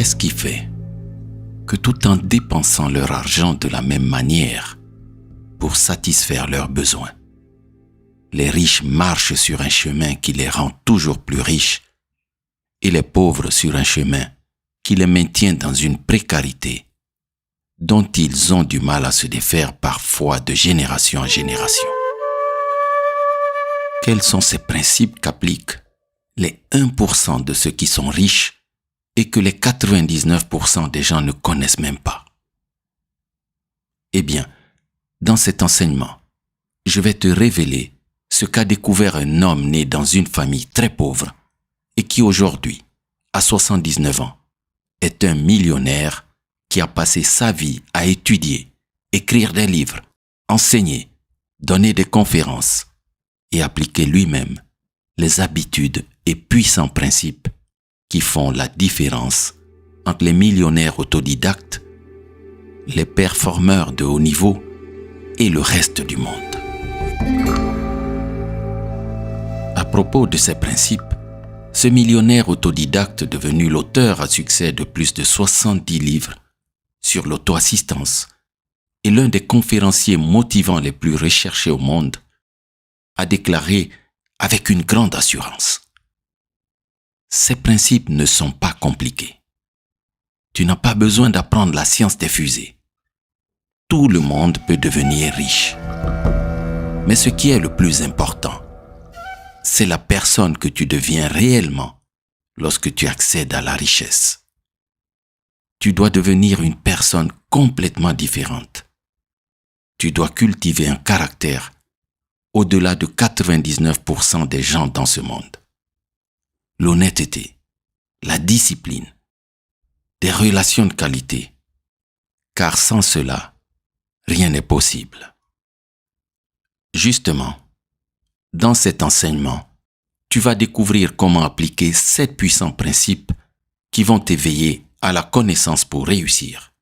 Qu'est-ce qui fait que tout en dépensant leur argent de la même manière pour satisfaire leurs besoins, les riches marchent sur un chemin qui les rend toujours plus riches et les pauvres sur un chemin qui les maintient dans une précarité dont ils ont du mal à se défaire parfois de génération en génération? Quels sont ces principes qu'appliquent les 1% de ceux qui sont riches et que les 99% des gens ne connaissent même pas? Eh bien, dans cet enseignement, je vais te révéler ce qu'a découvert un homme né dans une famille très pauvre et qui aujourd'hui, à 79 ans, est un millionnaire qui a passé sa vie à étudier, écrire des livres, enseigner, donner des conférences et appliquer lui-même les habitudes et puissants principes qui font la différence entre les millionnaires autodidactes, les performeurs de haut niveau et le reste du monde. À propos de ces principes, ce millionnaire autodidacte devenu l'auteur à succès de plus de 70 livres sur l'auto-assistance et l'un des conférenciers motivants les plus recherchés au monde, a déclaré avec une grande assurance: ces principes ne sont pas compliqués. Tu n'as pas besoin d'apprendre la science des fusées. Tout le monde peut devenir riche. Mais ce qui est le plus important, c'est la personne que tu deviens réellement lorsque tu accèdes à la richesse. Tu dois devenir une personne complètement différente. Tu dois cultiver un caractère au-delà de 99% des gens dans ce monde. L'honnêteté, la discipline, des relations de qualité, car sans cela, rien n'est possible. Justement, dans cet enseignement, tu vas découvrir comment appliquer 7 puissants principes qui vont t'éveiller à la connaissance pour réussir,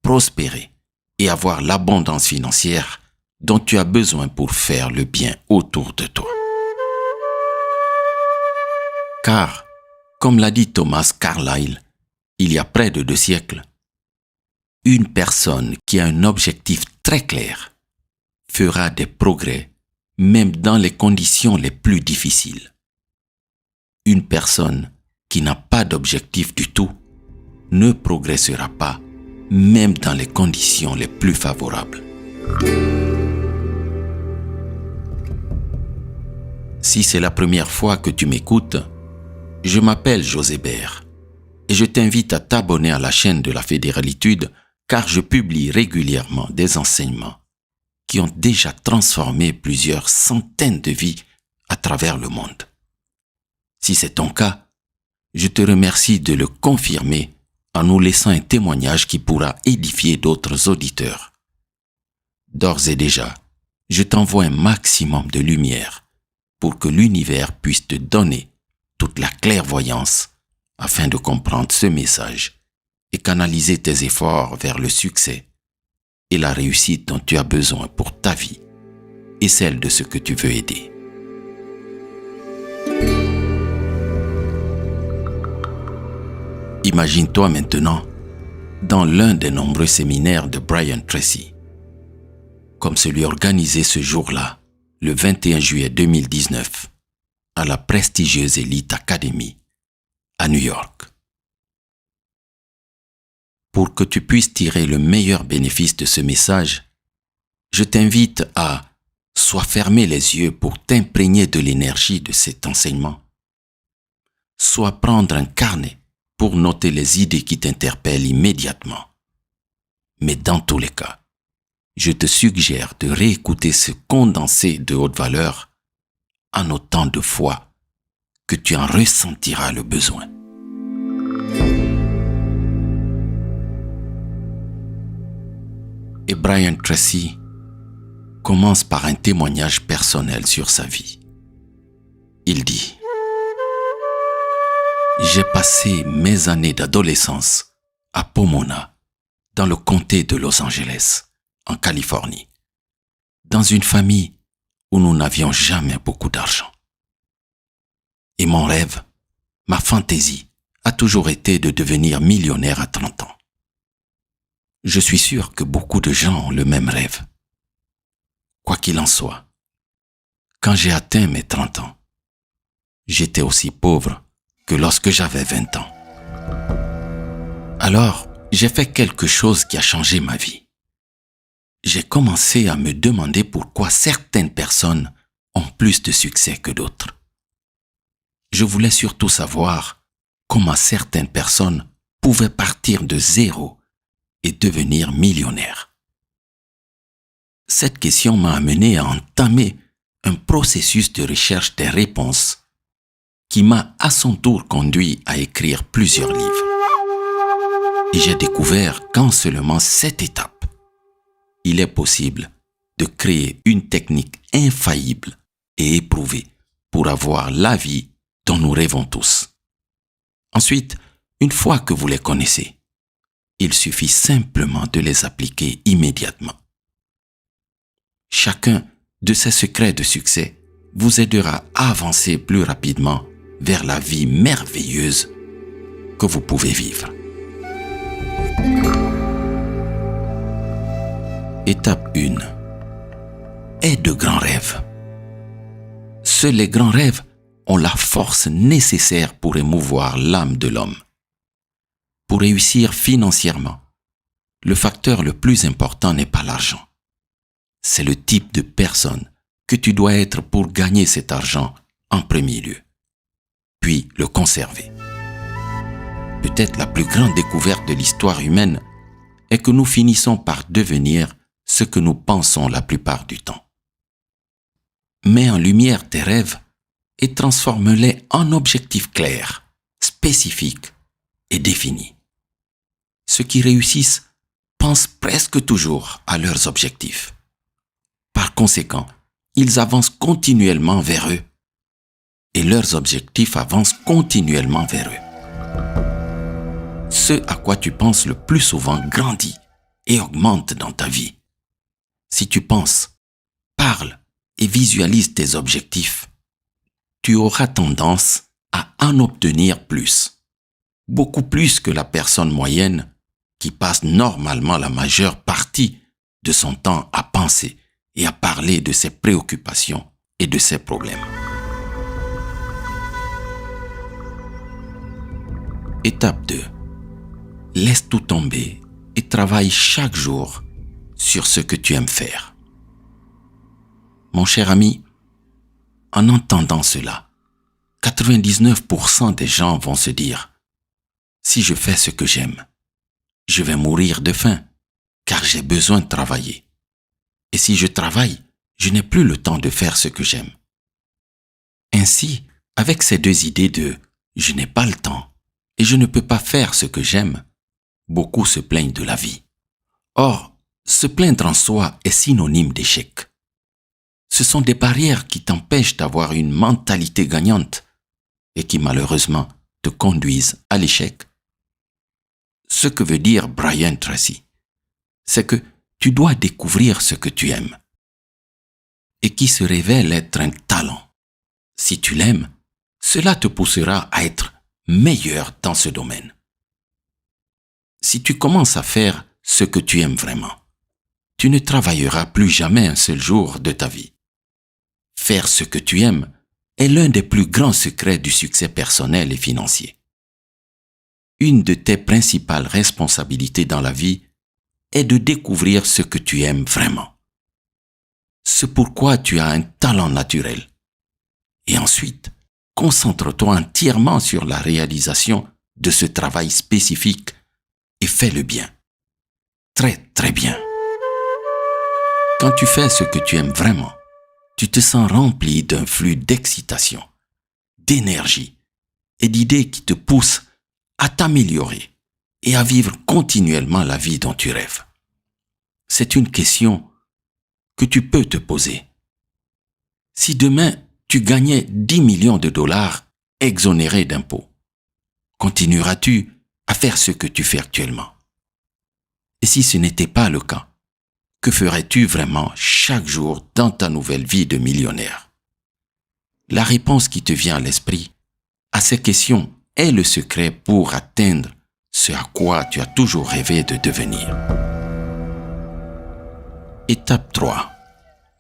prospérer et avoir l'abondance financière dont tu as besoin pour faire le bien autour de toi. Car, comme l'a dit Thomas Carlyle il y a près de 2 siècles, une personne qui a un objectif très clair fera des progrès même dans les conditions les plus difficiles. Une personne qui n'a pas d'objectif du tout ne progressera pas même dans les conditions les plus favorables. Si c'est la première fois que tu m'écoutes, je m'appelle José Bert et je t'invite à t'abonner à la chaîne de la Fédéralitude car je publie régulièrement des enseignements qui ont déjà transformé plusieurs centaines de vies à travers le monde. Si c'est ton cas, je te remercie de le confirmer en nous laissant un témoignage qui pourra édifier d'autres auditeurs. D'ores et déjà, je t'envoie un maximum de lumière pour que l'univers puisse te donner toute la clairvoyance afin de comprendre ce message et canaliser tes efforts vers le succès et la réussite dont tu as besoin pour ta vie et celle de ceux que tu veux aider. Imagine-toi maintenant dans l'un des nombreux séminaires de Brian Tracy, comme celui organisé ce jour-là, le 21 juillet 2019, à la prestigieuse Elite Academy, à New York. Pour que tu puisses tirer le meilleur bénéfice de ce message, je t'invite à soit fermer les yeux pour t'imprégner de l'énergie de cet enseignement, soit prendre un carnet pour noter les idées qui t'interpellent immédiatement. Mais dans tous les cas, je te suggère de réécouter ce condensé de haute valeur en autant de fois que tu en ressentiras le besoin. Et Brian Tracy commence par un témoignage personnel sur sa vie. Il dit: j'ai passé mes années d'adolescence à Pomona, dans le comté de Los Angeles, en Californie, dans une famille où nous n'avions jamais beaucoup d'argent. Et mon rêve, ma fantaisie, a toujours été de devenir millionnaire à 30 ans. Je suis sûr que beaucoup de gens ont le même rêve. Quoi qu'il en soit, quand j'ai atteint mes 30 ans, j'étais aussi pauvre que lorsque j'avais 20 ans. Alors, j'ai fait quelque chose qui a changé ma vie. J'ai commencé à me demander pourquoi certaines personnes ont plus de succès que d'autres. Je voulais surtout savoir comment certaines personnes pouvaient partir de zéro et devenir millionnaires. Cette question m'a amené à entamer un processus de recherche des réponses qui m'a à son tour conduit à écrire plusieurs livres. Et j'ai découvert qu'en seulement 7 étapes, il est possible de créer une technique infaillible et éprouvée pour avoir la vie dont nous rêvons tous. Ensuite, une fois que vous les connaissez, il suffit simplement de les appliquer immédiatement. Chacun de ces secrets de succès vous aidera à avancer plus rapidement vers la vie merveilleuse que vous pouvez vivre. Étape 1. Aie de grands rêves. Seuls les grands rêves ont la force nécessaire pour émouvoir l'âme de l'homme. Pour réussir financièrement, le facteur le plus important n'est pas l'argent. C'est le type de personne que tu dois être pour gagner cet argent en premier lieu, puis le conserver. Peut-être la plus grande découverte de l'histoire humaine est que nous finissons par devenir ce que nous pensons la plupart du temps. Mets en lumière tes rêves et transforme-les en objectifs clairs, spécifiques et définis. Ceux qui réussissent pensent presque toujours à leurs objectifs. Par conséquent, ils avancent continuellement vers eux et leurs objectifs avancent continuellement vers eux. Ce à quoi tu penses le plus souvent grandit et augmente dans ta vie. Si tu penses, parles et visualises tes objectifs, tu auras tendance à en obtenir plus, beaucoup plus que la personne moyenne qui passe normalement la majeure partie de son temps à penser et à parler de ses préoccupations et de ses problèmes. Étape 2. Laisse tout tomber et travaille chaque jour sur ce que tu aimes faire. Mon cher ami, en entendant cela, 99% des gens vont se dire « Si je fais ce que j'aime, je vais mourir de faim, car j'ai besoin de travailler. Et si je travaille, je n'ai plus le temps de faire ce que j'aime. » Ainsi, avec ces deux idées de « je n'ai pas le temps et je ne peux pas faire ce que j'aime », beaucoup se plaignent de la vie. Or, se plaindre en soi est synonyme d'échec. Ce sont des barrières qui t'empêchent d'avoir une mentalité gagnante et qui malheureusement te conduisent à l'échec. Ce que veut dire Brian Tracy, c'est que tu dois découvrir ce que tu aimes et qui se révèle être un talent. Si tu l'aimes, cela te poussera à être meilleur dans ce domaine. Si tu commences à faire ce que tu aimes vraiment, tu ne travailleras plus jamais un seul jour de ta vie. Faire ce que tu aimes est l'un des plus grands secrets du succès personnel et financier. Une de tes principales responsabilités dans la vie est de découvrir ce que tu aimes vraiment. Ce pourquoi tu as un talent naturel. Et ensuite, concentre-toi entièrement sur la réalisation de ce travail spécifique et fais-le bien. Très, très bien. Quand tu fais ce que tu aimes vraiment, tu te sens rempli d'un flux d'excitation, d'énergie et d'idées qui te poussent à t'améliorer et à vivre continuellement la vie dont tu rêves. C'est une question que tu peux te poser. Si demain tu gagnais 10 millions de dollars exonérés d'impôts, continueras-tu à faire ce que tu fais actuellement? Et si ce n'était pas le cas, que ferais-tu vraiment chaque jour dans ta nouvelle vie de millionnaire? La réponse qui te vient à l'esprit à ces questions est le secret pour atteindre ce à quoi tu as toujours rêvé de devenir. Étape 3.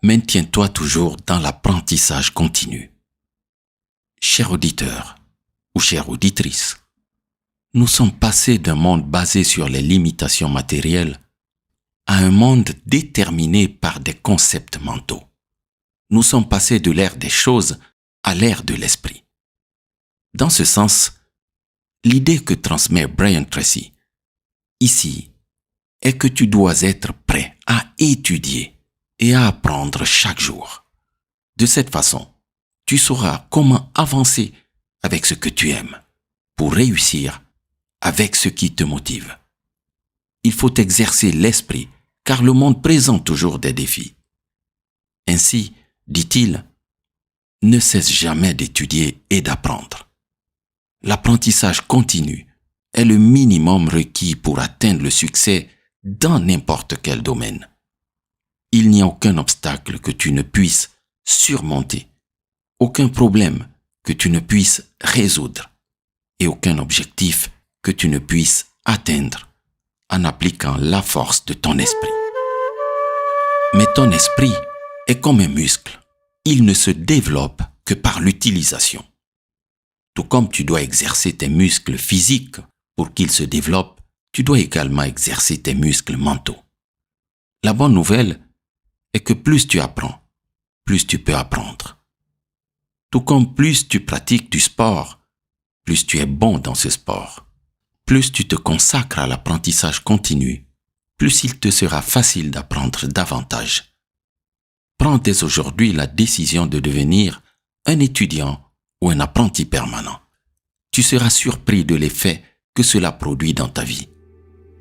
Maintiens-toi toujours dans l'apprentissage continu. Cher auditeur ou chère auditrice, nous sommes passés d'un monde basé sur les limitations matérielles à un monde déterminé par des concepts mentaux. Nous sommes passés de l'ère des choses à l'ère de l'esprit. Dans ce sens, l'idée que transmet Brian Tracy ici est que tu dois être prêt à étudier et à apprendre chaque jour. De cette façon, tu sauras comment avancer avec ce que tu aimes pour réussir avec ce qui te motive. Il faut exercer l'esprit car le monde présente toujours des défis. Ainsi, dit-il, ne cesse jamais d'étudier et d'apprendre. L'apprentissage continu est le minimum requis pour atteindre le succès dans n'importe quel domaine. Il n'y a aucun obstacle que tu ne puisses surmonter, aucun problème que tu ne puisses résoudre et aucun objectif que tu ne puisses atteindre en appliquant la force de ton esprit. Mais ton esprit est comme un muscle. Il ne se développe que par l'utilisation. Tout comme tu dois exercer tes muscles physiques pour qu'ils se développent, tu dois également exercer tes muscles mentaux. La bonne nouvelle est que plus tu apprends, plus tu peux apprendre. Tout comme plus tu pratiques du sport, plus tu es bon dans ce sport. Plus tu te consacres à l'apprentissage continu, plus il te sera facile d'apprendre davantage. Prends dès aujourd'hui la décision de devenir un étudiant ou un apprenti permanent. Tu seras surpris de l'effet que cela produit dans ta vie.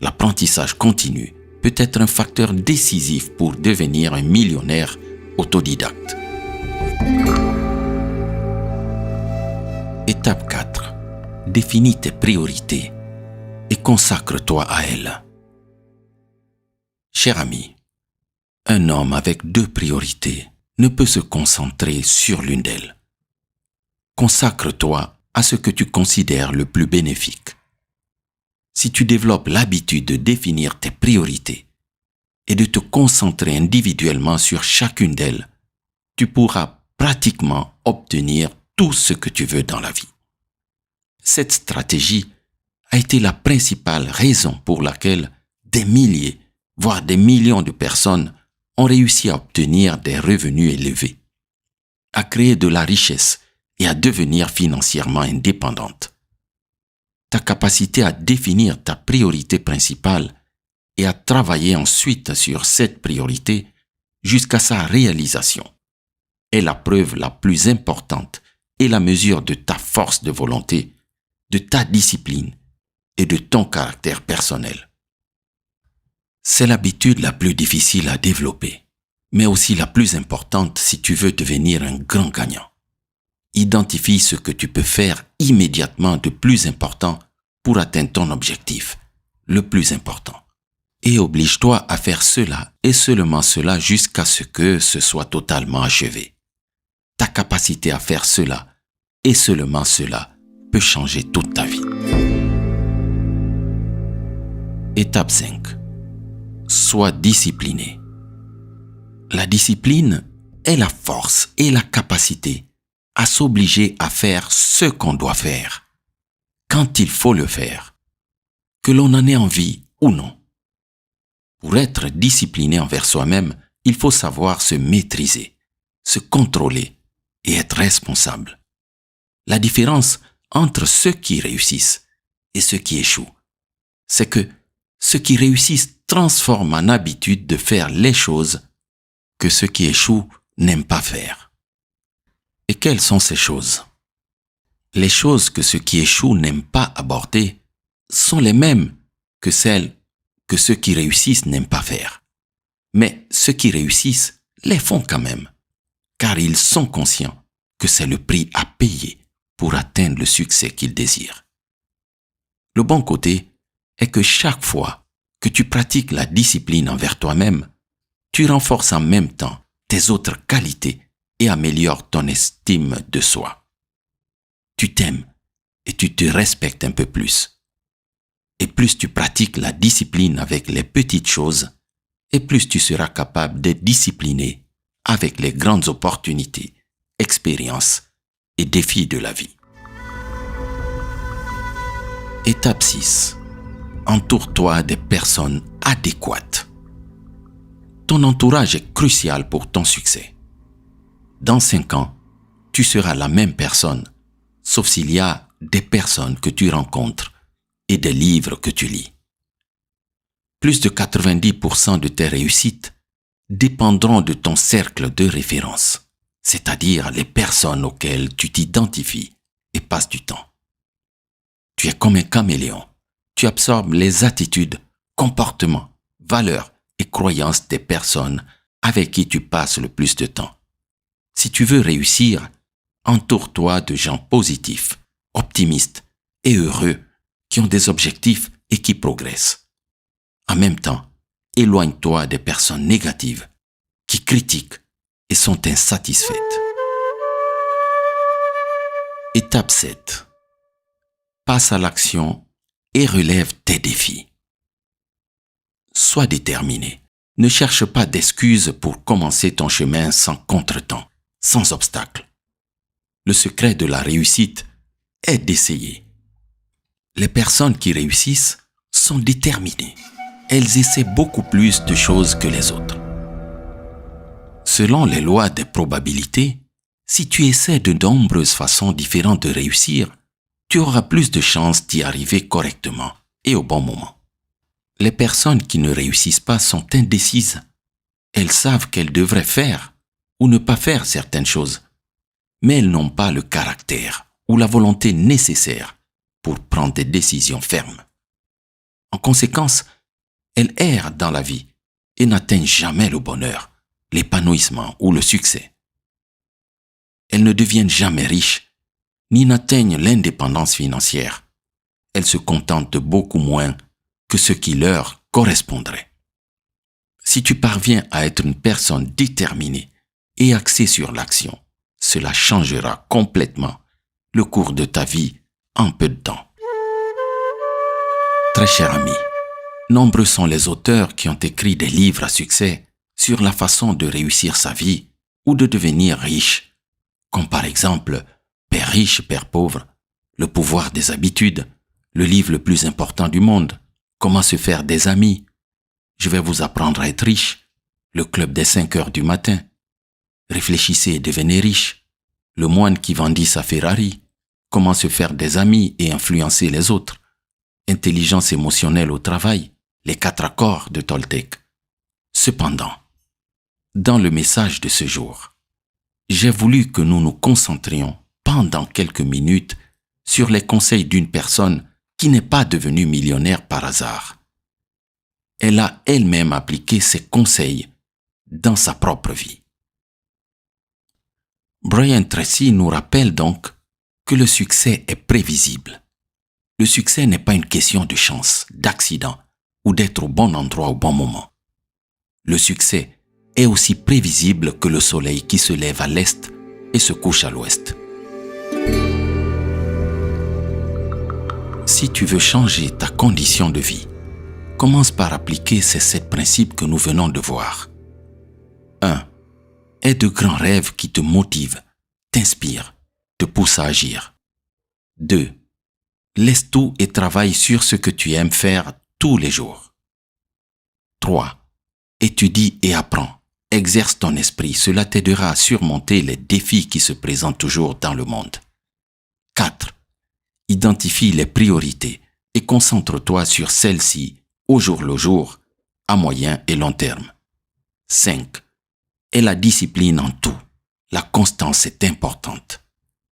L'apprentissage continu peut être un facteur décisif pour devenir un millionnaire autodidacte. Étape 4. Définis tes priorités et consacre-toi à elles. Cher ami, un homme avec 2 priorités ne peut se concentrer sur l'une d'elles. Consacre-toi à ce que tu considères le plus bénéfique. Si tu développes l'habitude de définir tes priorités et de te concentrer individuellement sur chacune d'elles, tu pourras pratiquement obtenir tout ce que tu veux dans la vie. Cette stratégie a été la principale raison pour laquelle des milliers, voire des millions de personnes ont réussi à obtenir des revenus élevés, à créer de la richesse et à devenir financièrement indépendantes. Ta capacité à définir ta priorité principale et à travailler ensuite sur cette priorité jusqu'à sa réalisation est la preuve la plus importante et la mesure de ta force de volonté, de ta discipline et de ton caractère personnel. C'est l'habitude la plus difficile à développer, mais aussi la plus importante si tu veux devenir un grand gagnant. Identifie ce que tu peux faire immédiatement de plus important pour atteindre ton objectif, le plus important. Et oblige-toi à faire cela et seulement cela jusqu'à ce que ce soit totalement achevé. Ta capacité à faire cela et seulement cela peut changer toute ta vie. Étape 5. Sois discipliné. La discipline est la force et la capacité à s'obliger à faire ce qu'on doit faire, quand il faut le faire, que l'on en ait envie ou non. Pour être discipliné envers soi-même, il faut savoir se maîtriser, se contrôler et être responsable. La différence entre ceux qui réussissent et ceux qui échouent, c'est que ceux qui réussissent transforment en habitude de faire les choses que ceux qui échouent n'aiment pas faire. Et quelles sont ces choses? Les choses que ceux qui échouent n'aiment pas aborder sont les mêmes que celles que ceux qui réussissent n'aiment pas faire. Mais ceux qui réussissent les font quand même, car ils sont conscients que c'est le prix à payer pour atteindre le succès qu'ils désirent. Le bon côté est que chaque fois que tu pratiques la discipline envers toi-même, tu renforces en même temps tes autres qualités et améliores ton estime de soi. Tu t'aimes et tu te respectes un peu plus. Et plus tu pratiques la discipline avec les petites choses, et plus tu seras capable d'être discipliné avec les grandes opportunités, expériences et défis de la vie. Étape 6. Entoure-toi des personnes adéquates. Ton entourage est crucial pour ton succès. Dans 5 ans, tu seras la même personne, sauf s'il y a des personnes que tu rencontres et des livres que tu lis. Plus de 90% de tes réussites dépendront de ton cercle de référence, c'est-à-dire les personnes auxquelles tu t'identifies et passes du temps. Tu es comme un caméléon. Tu absorbes les attitudes, comportements, valeurs et croyances des personnes avec qui tu passes le plus de temps. Si tu veux réussir, entoure-toi de gens positifs, optimistes et heureux qui ont des objectifs et qui progressent. En même temps, éloigne-toi des personnes négatives qui critiquent et sont insatisfaites. Étape 7. Passe à l'action et relève tes défis. Sois déterminé. Ne cherche pas d'excuses pour commencer ton chemin sans contretemps, sans obstacle. Le secret de la réussite est d'essayer. Les personnes qui réussissent sont déterminées. Elles essaient beaucoup plus de choses que les autres. Selon les lois des probabilités, si tu essaies de nombreuses façons différentes de réussir, tu auras plus de chances d'y arriver correctement et au bon moment. Les personnes qui ne réussissent pas sont indécises. Elles savent qu'elles devraient faire ou ne pas faire certaines choses, mais elles n'ont pas le caractère ou la volonté nécessaire pour prendre des décisions fermes. En conséquence, elles errent dans la vie et n'atteignent jamais le bonheur, l'épanouissement ou le succès. Elles ne deviennent jamais riches, ni n'atteignent l'indépendance financière. Elles se contentent de beaucoup moins que ce qui leur correspondrait. Si tu parviens à être une personne déterminée et axée sur l'action, cela changera complètement le cours de ta vie en peu de temps. Très cher ami, nombreux sont les auteurs qui ont écrit des livres à succès sur la façon de réussir sa vie ou de devenir riche, comme par exemple Père riche, Père pauvre, Le pouvoir des habitudes, le livre le plus important du monde, Comment se faire des amis, Je vais vous apprendre à être riche, Le club des 5 heures du matin, Réfléchissez et devenez riche, Le moine qui vendit sa Ferrari, Comment se faire des amis et influencer les autres, Intelligence émotionnelle au travail, Les 4 accords de Toltec. Cependant, dans le message de ce jour, j'ai voulu que nous nous concentrions pendant quelques minutes sur les conseils d'une personne qui n'est pas devenue millionnaire par hasard. Elle a elle-même appliqué ces conseils dans sa propre vie. Brian Tracy nous rappelle donc que le succès est prévisible. Le succès n'est pas une question de chance, d'accident ou d'être au bon endroit au bon moment. Le succès est aussi prévisible que le soleil qui se lève à l'est et se couche à l'ouest. Si tu veux changer ta condition de vie, commence par appliquer ces 7 principes que nous venons de voir. 1. Aie de grands rêves qui te motivent, t'inspirent, te poussent à agir. 2. Laisse tout et travaille sur ce que tu aimes faire tous les jours. 3. Étudie et apprends. Exerce ton esprit, cela t'aidera à surmonter les défis qui se présentent toujours dans le monde. 4. Identifie les priorités et concentre-toi sur celles-ci au jour le jour, à moyen et long terme. 5. Aie la discipline en tout. La constance est importante.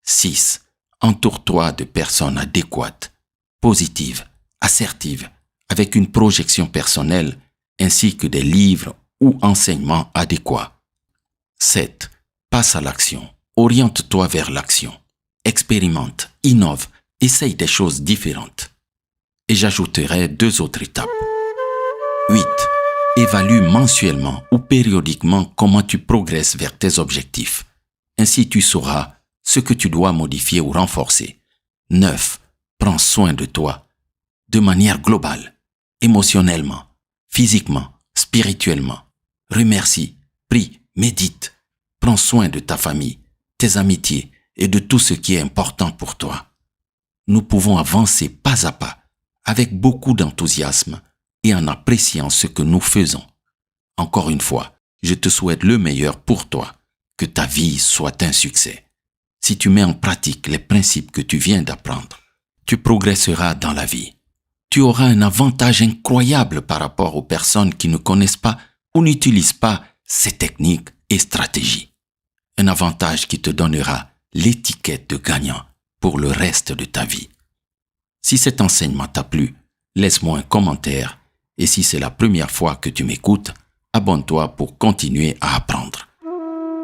6. Entoure-toi de personnes adéquates, positives, assertives, avec une projection personnelle ainsi que des livres ou enseignements adéquats. 7. Passe à l'action. Oriente-toi vers l'action. Expérimente, innove, essaye des choses différentes. Et j'ajouterai 2 autres étapes. 8. Évalue mensuellement ou périodiquement comment tu progresses vers tes objectifs. Ainsi tu sauras ce que tu dois modifier ou renforcer. 9. Prends soin de toi de manière globale, émotionnellement, physiquement, spirituellement. Remercie, prie, médite. Prends soin de ta famille, tes amitiés et de tout ce qui est important pour toi. Nous pouvons avancer pas à pas, avec beaucoup d'enthousiasme et en appréciant ce que nous faisons. Encore une fois, je te souhaite le meilleur pour toi, que ta vie soit un succès. Si tu mets en pratique les principes que tu viens d'apprendre, tu progresseras dans la vie. Tu auras un avantage incroyable par rapport aux personnes qui ne connaissent pas ou n'utilisent pas ces techniques et stratégies. Un avantage qui te donnera l'étiquette de gagnant pour le reste de ta vie. Si cet enseignement t'a plu, laisse-moi un commentaire et si c'est la première fois que tu m'écoutes, abonne-toi pour continuer à apprendre.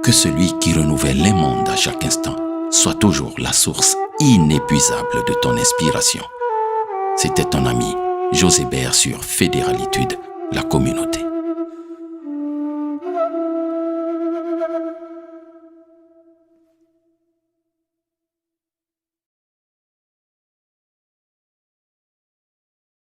Que celui qui renouvelle les mondes à chaque instant soit toujours la source inépuisable de ton inspiration. C'était ton ami José Bert sur Fédéralitude, la communauté.